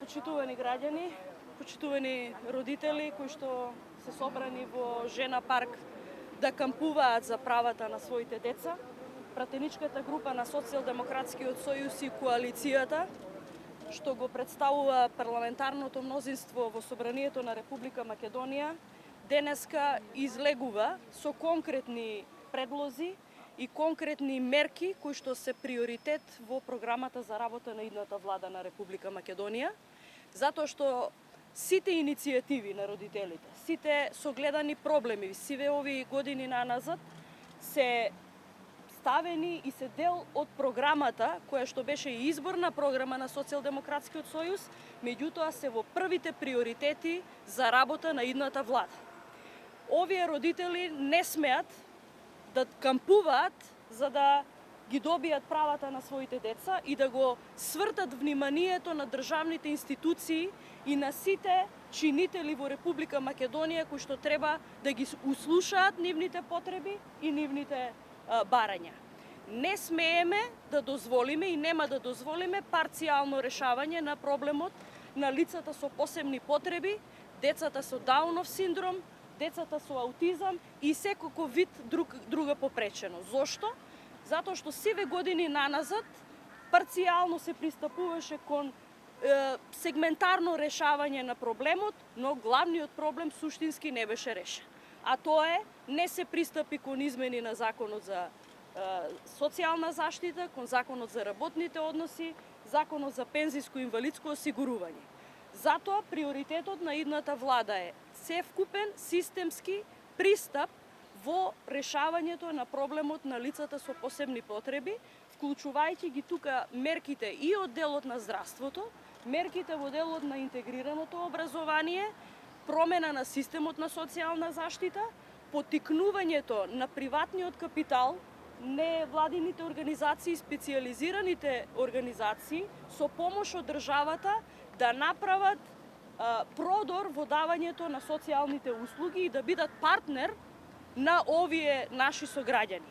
Почитувани граѓани, почитувани родители кои што се собрани во Жена парк да кампуваат за правата на своите деца, пратеничката група на Социјалдемократскиот сојуз и коалицијата, што го представува парламентарното мнозинство во Собранието на Република Македонија, денеска излегува со конкретни предлози и конкретни мерки кои што се приоритет во програмата за работа на идната влада на Република Македонија, затоа што сите иницијативи на родителите, сите согледани проблеми, сиве овие години наназад се ставени и се дел од програмата која што беше и изборна програма на Социјалдемократскиот сојуз, меѓутоа се во првите приоритети за работа на идната влада. Овие родители не смеат да кампуваат за да ги добијат правата на своите деца и да го свртат вниманието на државните институции и на сите чинители во Република Македонија кои што треба да ги услушаат нивните потреби и нивните барања. Не смееме да дозволиме и нема да дозволиме парцијално решавање на проблемот на лицата со посебни потреби, децата со Даунов синдром, децата со аутизам и секој вид друга попреченост. Зошто? Затоа што сиве години наназад парцијално се пристапуваше кон сегментарно решавање на проблемот, но главниот проблем суштински не беше решен. А тоа е, не се пристапи кон измени на Законот за социјална заштита, кон Законот за работните односи, Законот за пензиско и инвалидско осигурување. Затоа приоритетот на идната влада е севкупен системски пристап во решавањето на проблемот на лицата со посебни потреби, вклучувајќи ги тука мерките и од делот на здравството, мерките во делот на интегрираното образование, промена на системот на социјална заштита, поттикнувањето на приватниот капитал, невладините организации, специјализираните организации со помош од државата да направат продор во давањето на социјалните услуги и да бидат партнер на овие наши сограѓани.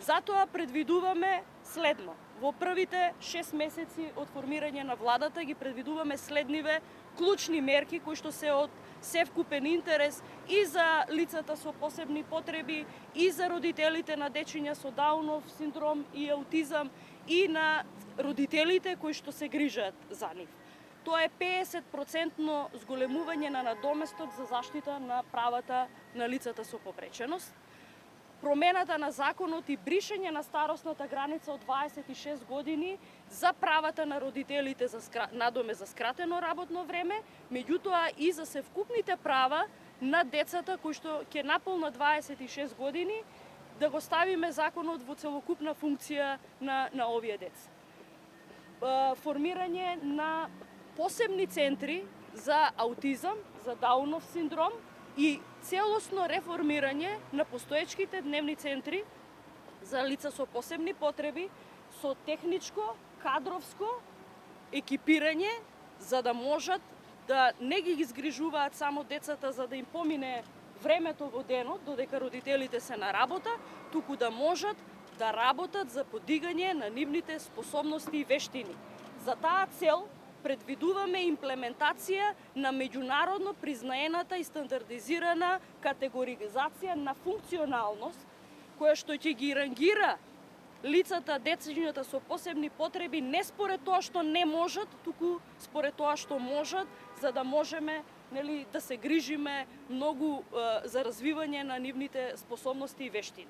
Затоа предвидуваме следно. Во првите 6 месеци од формирање на владата ги предвидуваме следниве клучни мерки кои што се од севкупен интерес и за лицата со посебни потреби, и за родителите на дечиња со Даунов синдром и аутизам, и на родителите кои што се грижат за нив. Тоа е 50% зголемување на надоместот за заштита на правата на лицата со попреченост, промената на законот и бришење на старосната граница од 26 години за правата на родителите за надоме за скратено работно време, меѓутоа и за севкупните права на децата кои што ќе наполнат 26 години, да го ставиме законот во целокупна функција на овие деца. Формирање на посебни центри за аутизам, за Даунов синдром и целосно реформирање на постоечките дневни центри за лица со посебни потреби со техничко, кадровско екипирање за да можат да не ги изгрижуваат само децата за да им помине времето во денот додека родителите се на работа, туку да можат да работат за подигање на нивните способности и вештини. За таа цел предвидуваме имплементација на меѓународно признаената и стандардизирана категоризација на функционалност, која што ќе ги рангира лицата, децињата со посебни потреби не според тоа што не можат, туку според тоа што можат, за да можеме да се грижиме многу за развивање на нивните способности и вештини.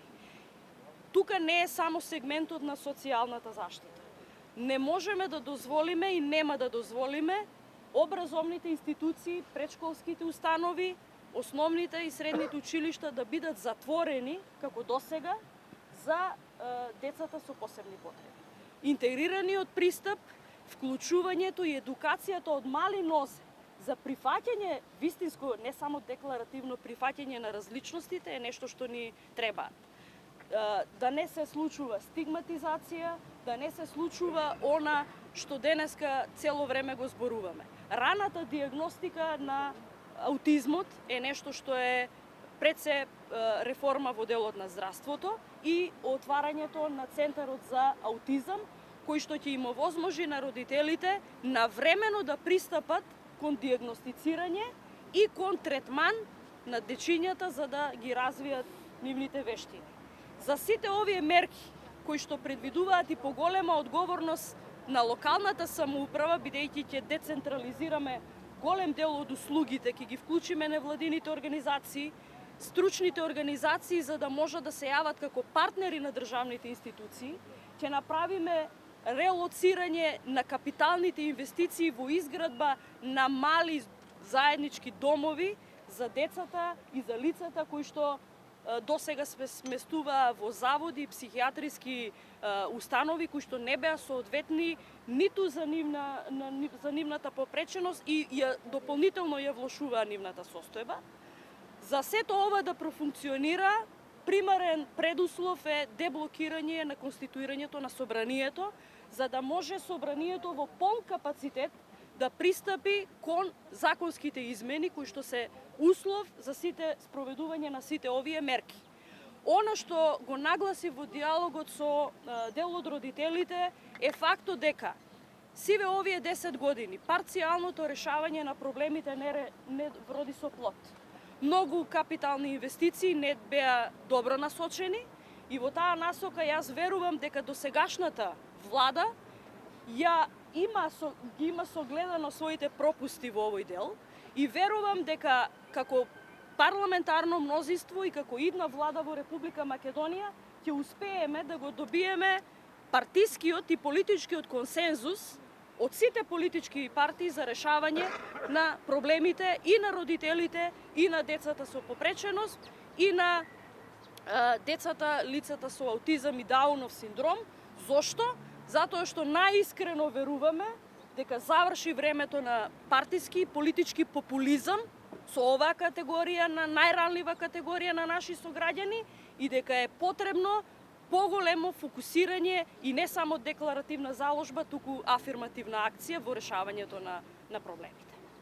Тука не е само сегментот на социјалната заштита. Не можеме да дозволиме и нема да дозволиме образовните институции, предшколските установи, основните и средните училишта да бидат затворени, како досега, за децата со посебни потреби. Интегрираниот пристап, вклучувањето и едукацијата од мали нозе за прифаќање, вистинско, не само декларативно прифаќање на различностите е нешто што ни треба. Да не се случува стигматизација, да не се случува она што денеска цело време го зборуваме. Раната диагностика на аутизмот е нешто што е пред се реформа во делот на здравството и отварањето на Центарот за аутизам, кој што ќе им овозможи на родителите навремено да пристапат кон диагностицирање и кон третман на дечињата за да ги развијат нивните вештини. За сите овие мерки кои што предвидуваат и поголема одговорност на локалната самоуправа, бидејќи ќе децентрализираме голем дел од услугите, ќе ги вклучиме невладините организации, стручните организации за да можат да се јават како партнери на државните институции, ќе направиме релоцирање на капиталните инвестиции во изградба на мали заеднички домови за децата и за лицата кои што досега се сместуваа во заводи, психијатриски установи кои што не беа соодветни ниту за нивната попреченост и дополнително ја влошуваа нивната состојба. За сето ова да профункционира, примарен предуслов е деблокирање на конституирањето на собранието, за да може собранието во полн капацитет да пристапи кон законските измени кои што се услов за сите спроведување на сите овие мерки. Она што го нагласи во диалогот со дел од родителите е фактот дека сиве овие 10 години парцијалното решавање на проблемите не вроди со плод. Многу капитални инвестиции не беа добро насочени и во таа насока јас верувам дека досегашната влада ги има согледано своите пропусти во овој дел и верувам дека како парламентарно мнозинство и како идна влада во Република Македонија ќе успееме да го добиеме партискиот и политичкиот консензус од сите политички партии за решавање на проблемите и на родителите, и на децата со попреченост, и на лицата со аутизам и Даунов синдром. Зошто? Затоа што наискрено веруваме дека заврши времето на партиски и политички популизам со оваа категорија на најранлива категорија на наши сограѓани и дека е потребно поголемо фокусирање и не само декларативна заложба, туку афирмативна акција во решавањето на проблемите.